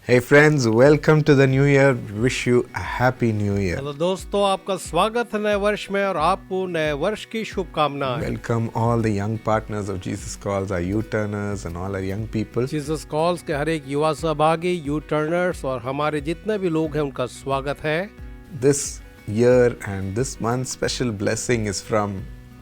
Hey friends, welcome to the new year. Wish you a happy new year. Hello दोस्तों, आपका स्वागत है नए वर्ष में और आपको नए वर्ष की शुभकामनाएं। Welcome all the young partners of Jesus Calls, our UTurners and all our young people. Jesus calls के हर एक युवा सहभागी, यूटर्नर्स और हमारे जितने भी लोग हैं उनका स्वागत है। This year and this month's special blessing is from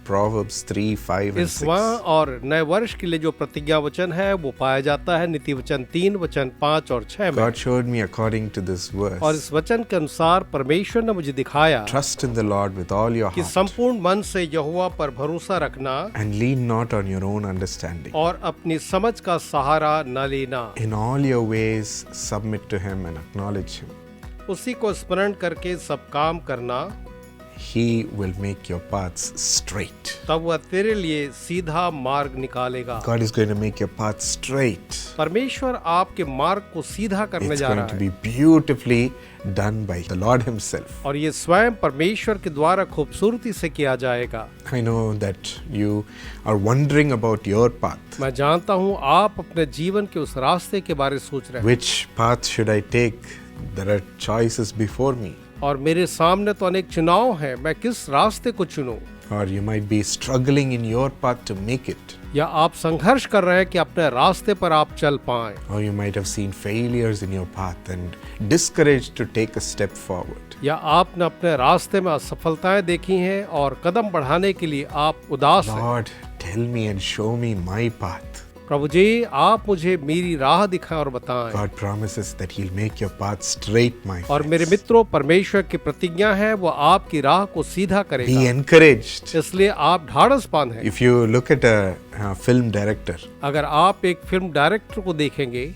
Proverbs 3, 5 and इस 6. माह और नए वर्ष के लिए जो प्रतिज्ञा वचन है वो पाया जाता है नीति वचन 3, वचन 5 और 6 में। God showed me according to this verse. और इस वचन के अनुसार परमेश्वर ने मुझे दिखाया Trust in the Lord with all your कि heart संपूर्ण मन से यहोवा पर भरोसा रखना and lean not on your own understanding. और अपनी समझ का सहारा न लेना। In all your ways submit to Him and acknowledge Him. उसी को स्मरण करके सब काम करना, He will make your paths straight. तब वह तेरे लिए सीधा मार्ग निकालेगा। God is going to make your path straight. परमेश्वर आपके मार्ग को सीधा करने It's जा going रहा to है be beautifully done by the Lord Himself. और ये स्वयं परमेश्वर के द्वारा खूबसूरती से किया जाएगा। I know that you are wondering about your path. मैं जानता हूँ आप अपने जीवन के उस रास्ते के बारे में सोच रहे हैं Which path should I take? There are choices before me. और मेरे सामने तो अनेक चुनाव हैं, मैं किस रास्ते को चुनूं? Or you might be struggling in your path to make it. या आप संघर्ष कर रहे हैं कि अपने रास्ते पर आप चल पाएं। Or you might have seen failures in your path and discouraged to take a step forward. या आपने अपने रास्ते में असफलताएं देखी हैं और कदम बढ़ाने के लिए आप उदास हैं। Lord, tell me and show me my path. प्रभु जी, आप मुझे मेरी राह दिखाएं और बताएं। God promises that He'll make your path straight, my और friends. मेरे मित्रों, परमेश्वर की प्रतिज्ञा है वो आपकी राह को सीधा Be करेगा। encouraged. इसलिए आप ढाढ़सपान हैं। If you look at a film director, अगर आप एक फिल्म डायरेक्टर को देखेंगे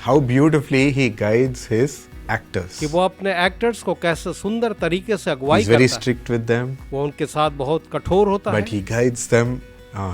how beautifully he guides his actors. कि वो अपने एक्टर्स को कैसे सुंदर तरीके से अगुवाई He's very करता है, strict with them, वो उनके साथ बहुत कठोर होता but है, he guides them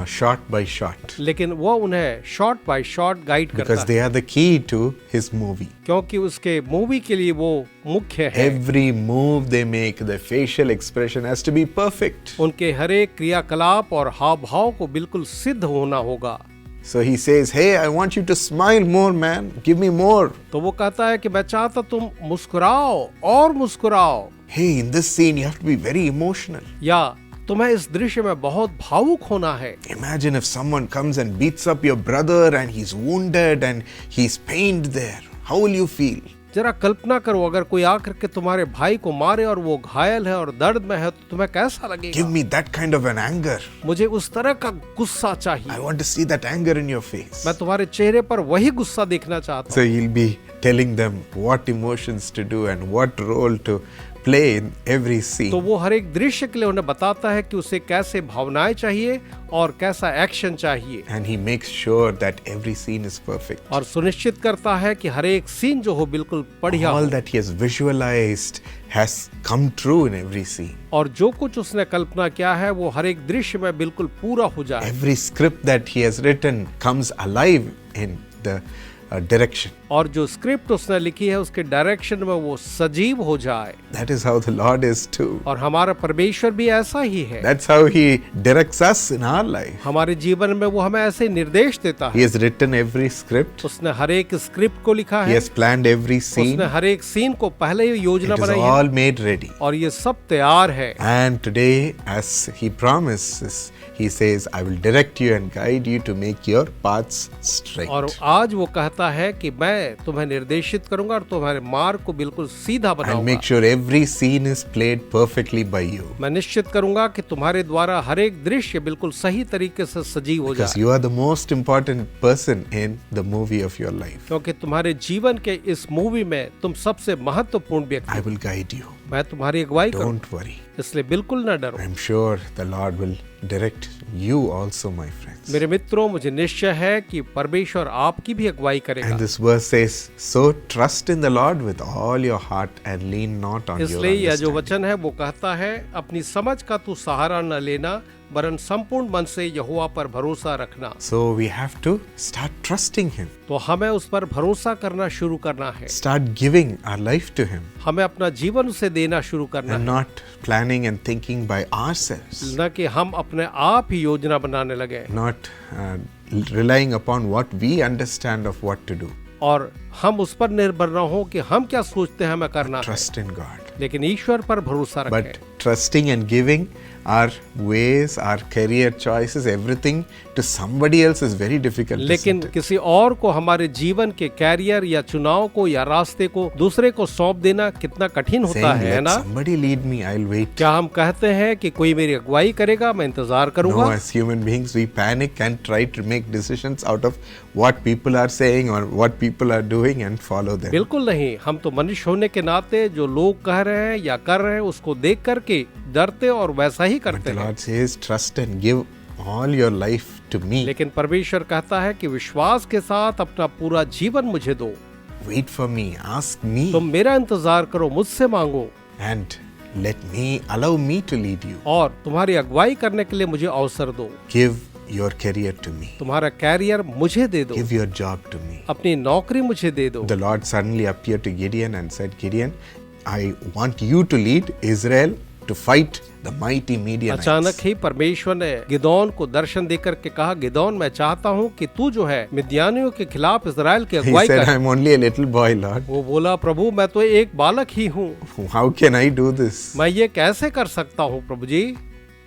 shot by shot लेकिन वो उन्हें शॉट बाय शॉट गाइड करता because है they are the key to his movie. क्योंकि उसके मूवी के लिए वो मुख्य है। Every move they make, the facial expression has to be perfect. उनके हर एक क्रियाकलाप और हाव भाव को बिल्कुल सिद्ध होना होगा। So he says, hey, I want you to smile more, man. Give me more. तो वो कहता है कि मैं चाहता तुम मुस्कुराओ और मुस्कुराओ, Hey, in this scene, you have to be very emotional. या तुम्हें इस दृश्य में बहुत भावुक होना है। Imagine if someone comes and beats up your brother and he's wounded and he's pained there. How will you feel? जरा कल्पना करो, अगर कोई आकर के तुम्हारे भाई को मारे और वो घायल है और दर्द में है तो तुम्हें कैसा लगेगा? Give me that kind of an anger. मुझे उस तरह का गुस्सा चाहिए। I want to see that anger in your face. मैं तुम्हारे चेहरे पर वही गुस्सा देखना चाहता So हूँ। he'll be telling them what emotions to do and what role to play in every scene. तो वो हर एक दृश्य के लिए उन्हें बताता है कि उसे कैसे भावनाएं चाहिए और कैसा एक्शन चाहिए, And he makes sure that every scene is perfect. और सुनिश्चित करता है कि हर एक सीन जो हो बिल्कुल बढ़िया हो, All that he has visualized has come true in every scene. और जो कुछ उसने कल्पना किया है वो हर एक दृश्य में बिल्कुल पूरा हो जाए। Every script that he has written comes alive in the direction. और जो स्क्रिप्ट उसने लिखी है उसके डायरेक्शन में वो सजीव हो जाए। That is how the Lord is too. और हमारा परमेश्वर भी ऐसा ही है। That's how he directs us in our life. हमारे जीवन में वो हमें ऐसे निर्देश देता He है। has written every script. उसने हर एक स्क्रिप्ट को लिखा He है, has planned every scene. उसने हर एक सीन को पहले ही योजना It is बनाई है all made ready. और ये सब तैयार है। And today, as he promises, he says, I will direct you and guide you to make your paths straight. और आज वो कहता है कि मैं तुम्हें निर्देशित करूंगा और तुम्हारे मार्ग को बिल्कुल सीधा I'll बनाऊंगा। make sure every scene is played perfectly by you. मैं निश्चित करूंगा कि तुम्हारे द्वारा हर एक दृश्य बिल्कुल सही तरीके से सजीव हो Because जाए, you are the most important person in the movie of your life. क्योंकि तुम्हारे जीवन के इस मूवी में तुम सबसे महत्वपूर्ण व्यक्ति I हो। will guide you. मैं तुम्हारी अगुवाई करूंगा, Don't worry. इसलिए बिल्कुल न डरो। I'm sure the Lord will direct you also, my friends. मेरे मित्रों, मुझे निश्चय है कि परमेश्वर आपकी भी अगुवाई करेगा। And this verse says, so trust in the Lord with all your heart and lean not on your इसलिए यह जो understanding. वचन है वो कहता है, अपनी समझ का तू सहारा न लेना, वरन संपूर्ण मन से यहोवा पर भरोसा रखना। So we have to start trusting Him. तो हमें उस पर भरोसा करना शुरू करना है, Start giving our life to Him. हमें अपना जीवन उसे देना शुरू करना And है, not planning and thinking by ourselves. न कि हम अपने आप ही योजना बनाने लगे, Not relying upon what we understand of what to do. और हम उस पर निर्भर न हो कि हम क्या सोचते हैं हमें करना है, Trust in God. लेकिन ईश्वर पर भरोसा रखें। But trusting and giving our ways, our career choices, everything to somebody else is very difficult. लेकिन isn't it? किसी और को हमारे जीवन के कैरियर या चुनाव को या रास्ते को दूसरे को सौंप देना कितना कठिन होता Saying, है let ना? somebody lead me, I'll wait. क्या हम कहते हैं कि कोई मेरी अगुवाई करेगा, मैं इंतजार No, करूंगा? as human beings, we panic and try to make decisions out of what people are saying or what people are doing and follow them. बिल्कुल नहीं। हम तो मनुष्य होने के नाते जो लोग कह रहे हैं या कर रहे हैं उसको देख करके डरते और वैसा ही But करते the हैं। Lord says, trust and give all your life to me. लेकिन परमेश्वर कहता है कि विश्वास के साथ अपना पूरा जीवन मुझे दो, Wait for me, ask me, तुम मेरा इंतजार करो, मुझसे मांगो and allow me to lead you. और तुम्हारी अगुवाई करने के लिए मुझे अवसर दो। Give your career to me. तुम्हारा कैरियर मुझे दे दो, Give your job to me. अपनी नौकरी मुझे दे दो। The Lord suddenly appeared to Gideon and said, Gideon, I want you to lead Israel to fight the mighty Midianites. अचानक ही परमेश्वर ने गिदोन को दर्शन देकर के कहा, गिदोन मैं चाहता हूँ कि तू जो है मिद्यानियों के खिलाफ इजराइल की He अगुवाई said, कर। I'm only a little boy, Lord. वो बोला, प्रभु मैं तो एक बालक ही हूँ, How can I do this? मैं ये कैसे कर सकता हूँ प्रभु जी?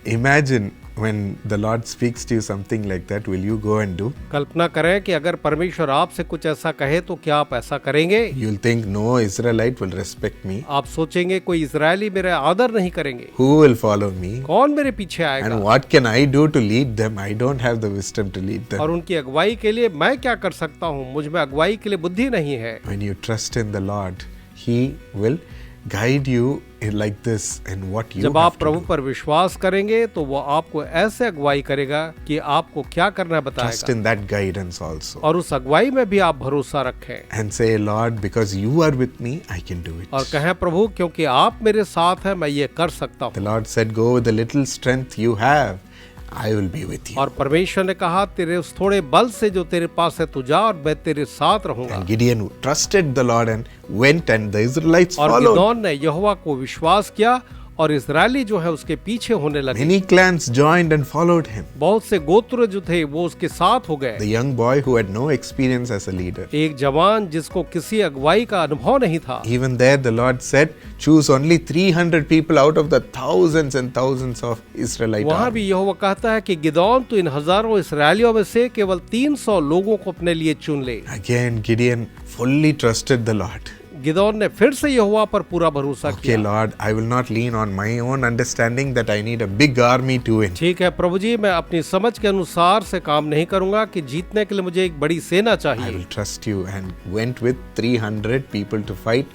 Imagine when the Lord speaks to you something like that, will you go and do? कल्पना करें कि अगर परमेश्वर आपसे कुछ ऐसा कहे तो क्या आप ऐसा करेंगे? You'll think, no Israelite will respect me. आप सोचेंगे कोई इजरायली मेरा आदर नहीं करेंगे, Who will follow me? कौन मेरे पीछे आएगा? And what can I do to lead them? I don't have the wisdom to lead them. और उनकी अगुवाई के लिए मैं क्या कर सकता हूँ? मुझ में अगुवाई के लिए बुद्धि नहीं है। When you trust in the Lord, He will guide you in like this in what you जब have आप to प्रभु do. पर विश्वास करेंगे तो वो आपको ऐसे अगुवाई करेगा कि आपको क्या करना है Trust बताएगा, in that guidance also. और उस अगुवाई में भी आप भरोसा रखें And say, Lord, because you are with me, I can do it. और कहें, प्रभु क्योंकि आप मेरे साथ हैं मैं ये कर सकता The हूँ। Lord said, go with the little strength you have, I will be with you. और परमेश्वर ने कहा, तेरे उस थोड़े बल से जो तेरे पास है तू जा और मैं तेरे साथ रहूंगा। And Gideon trusted the Lord and went, and the Israelites और followed. गिदोन ने यहोवा को विश्वास किया और इजरायली जो है उसके पीछे होने लगे। Many clans joined and followed him. बहुत से गोत्र जो थे वो उसके साथ हो गए। The young boy who had no experience as a leader. एक जवान जिसको किसी अगुवाई का अनुभव नहीं था, Even there, the Lord said, choose only 300 people out of the thousands and thousands of Israelite वहाँ army. भी यहोवा कहता है कि गिदोन तो इन हजारों इसराइलियों में से केवल 300 लोगों को अपने लिए चुन ले। Again, Gideon fully trusted the Lord. Gideon ने फिर से यहोवा पर पूरा भरोसा Okay, किया। Lord, I will not lean on my own understanding that I need a big army to win. ठीक है प्रभु जी, मैं अपनी समझ के अनुसार से काम नहीं करूंगा कि जीतने के लिए मुझे एक बड़ी सेना I चाहिए। will trust you, and went with 300 people to fight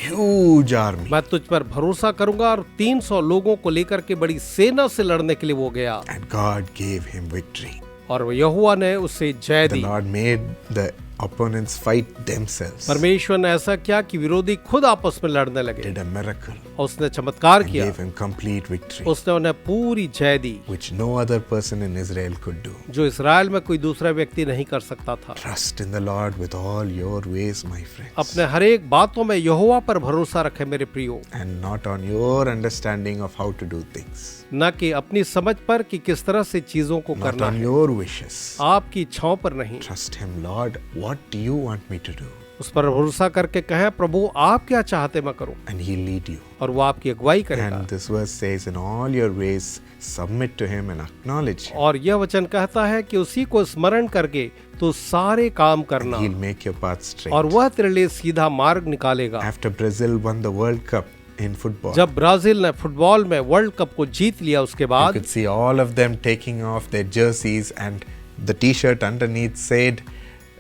huge army. मैं तुझ पर भरोसा करूंगा और 300 लोगों को लेकर के बड़ी सेना से लड़ने के लिए वो गया And God gave him victory. और यहोवा ने उससे जय The the. Lord made the opponents fight themselves. परमेश्वर ने ऐसा किया कि विरोधी खुद आपस में लड़ने लगे Did a miracle और उसने चमत्कार and किया, gave him complete victory, उसने उन्हें पूरी जय दी which no other person in Israel could do. जो इस्राएल में कोई दूसरा व्यक्ति नहीं कर सकता था। Trust in the Lord with all your ways, my friends, अपने हर एक बातों में यहोवा पर भरोसा रखे मेरे प्रियो, and not on your understanding of how to do things, न कि अपनी समझ पर कि किस तरह से चीजों को not करना on है, your wishes. आपकी इच्छाओं पर नहीं। Trust him, Lord, what do you want me to do? उस पर भरोसा करके कहें, प्रभु आप क्या चाहते मैं करूं, And he'll lead you. और वो आपकी अगुवाई करेगा। And this verse says, in all your ways, submit to him and acknowledge him. और यह वचन कहता है कि उसी को स्मरण करके तो सारे काम करना He'll make your path straight. और वह तेरे लिए सीधा मार्ग निकालेगा। After Brazil won the World Cup in football, जब ब्राजील ने फुटबॉल में वर्ल्ड कप को जीत लिया उसके you बाद could see all of them taking off their jerseys, and the t-shirt underneath said,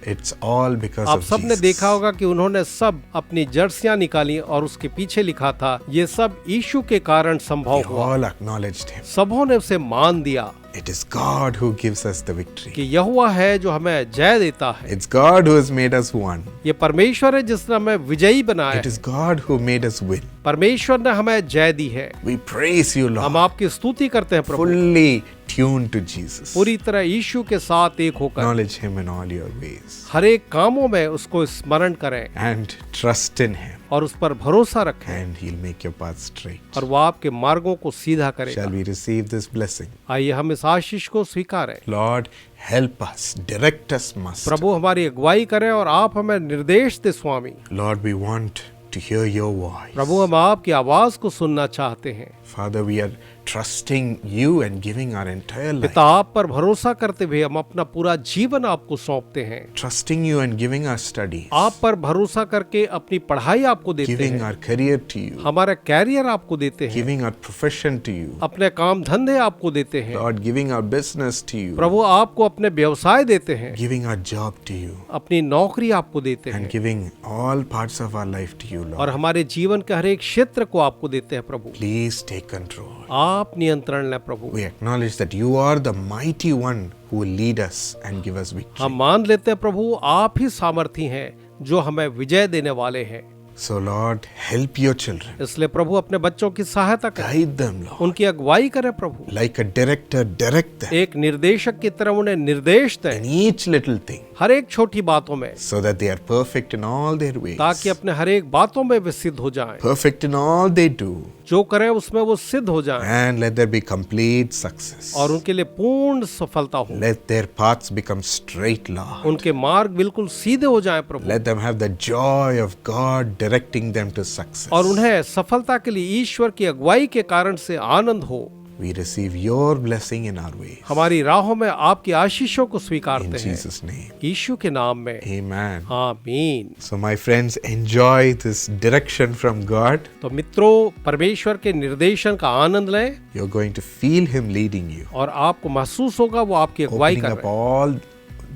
it's all because आप of सब ने Jesus. देखा होगा कि उन्होंने सब अपनी जर्सियां निकाली और उसके पीछे लिखा था, ये सब यीशु के कारण संभव They हुआ। all acknowledged him. सबों ने उसे मान दिया It is God who gives us the victory. कि यहोवा है जो हमें जय देता है। It's God who has made us one. ये परमेश्वर है जिसने हमें विजयी बनाया It है। is God who made us win. परमेश्वर ने हमें जय दी है। We praise you, हम Lord. आपकी स्तुति करते हैं प्रभु, Fully tuned to Jesus. पूरी तरह यीशु के साथ एक होकर Acknowledge him in all your ways. हर एक कामों में उसको स्मरण करें And trust in him. और उस पर भरोसा रखें And he'll make your path straight. और वो आपके मार्गों को सीधा करेगा। Shall we receive this blessing? आइए हम इस इस आशीष को स्वीकारें। Lord, help us, direct us, Master. प्रभु हमारी अगुवाई करें और आप हमें निर्देश दे स्वामी। Lord, we want to hear your voice. प्रभु हम आपकी आवाज को सुनना चाहते हैं। Father, we are trusting you and giving our entire life. पिता आप पर भरोसा करते हुए हम अपना पूरा जीवन आपको सौंपते हैं। Trusting you and giving our studies. आप पर भरोसा करके अपनी पढ़ाई आपको देते Giving हैं, our career to you. हमारा कैरियर आपको देते हैं, Giving our profession to you. अपने काम धंधे आपको देते हैं। Lord, giving our business to you. प्रभु आपको अपने व्यवसाय देते हैं, Giving our job to you. अपनी नौकरी आपको देते And हैं giving all parts of our life to you, और Lord. हमारे जीवन के हर एक क्षेत्र को आपको देते हैं। प्रभु Please take control. आप नियंत्रण लें। प्रभु We acknowledge that you are the mighty one who will lead us and give us victory. हम मान लेते हैं प्रभु आप ही सामर्थी हैं जो हमें विजय देने वाले हैं। So Lord, help your children. इसलिए प्रभु अपने बच्चों की सहायता करें, Guide them, Lord. उनकी अगुवाई करें। प्रभु Like a director, direct them एक निर्देशक की तरह उन्हें निर्देश दें in each little thing हर एक छोटी बातों में, so that they are perfect in all their ways. ताकि अपने हर एक बातों में वे सिद्ध हो जाएं, Perfect in all they do. जो करें उसमें वो सिद्ध हो जाएं And let there be complete success. और उनके लिए पूर्ण सफलता हो। Let their paths become straight, Lord. उनके मार्ग बिल्कुल सीधे हो जाएं प्रभु Let them have the joy of God directing them to success. और उन्हें सफलता के लिए ईश्वर की अगुवाई के कारण से आनंद हो। We receive your blessing in our ways. हमारी राहों में आपकी आशीषों को In स्वीकारते हैं Jesus' name. यीशु के नाम में, Amen. आमीन। So my friends, enjoy this direction from God. तो मित्रों, परमेश्वर के निर्देशन का आनंद लें You're going to feel Him leading you, और आपको महसूस होगा वो आपकी अगुवाई opening कर up रहे हैं all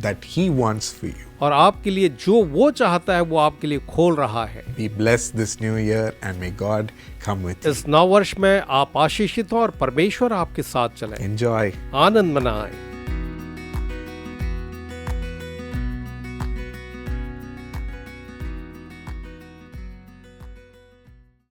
that He wants for you. और आपके लिए जो वो चाहता है वो आपके लिए खोल रहा है। Be blessed this new year and may God come with you. इस नव वर्ष में आप आशीषित हो और परमेश्वर आपके साथ चले। Enjoy. आनंद मनाएं।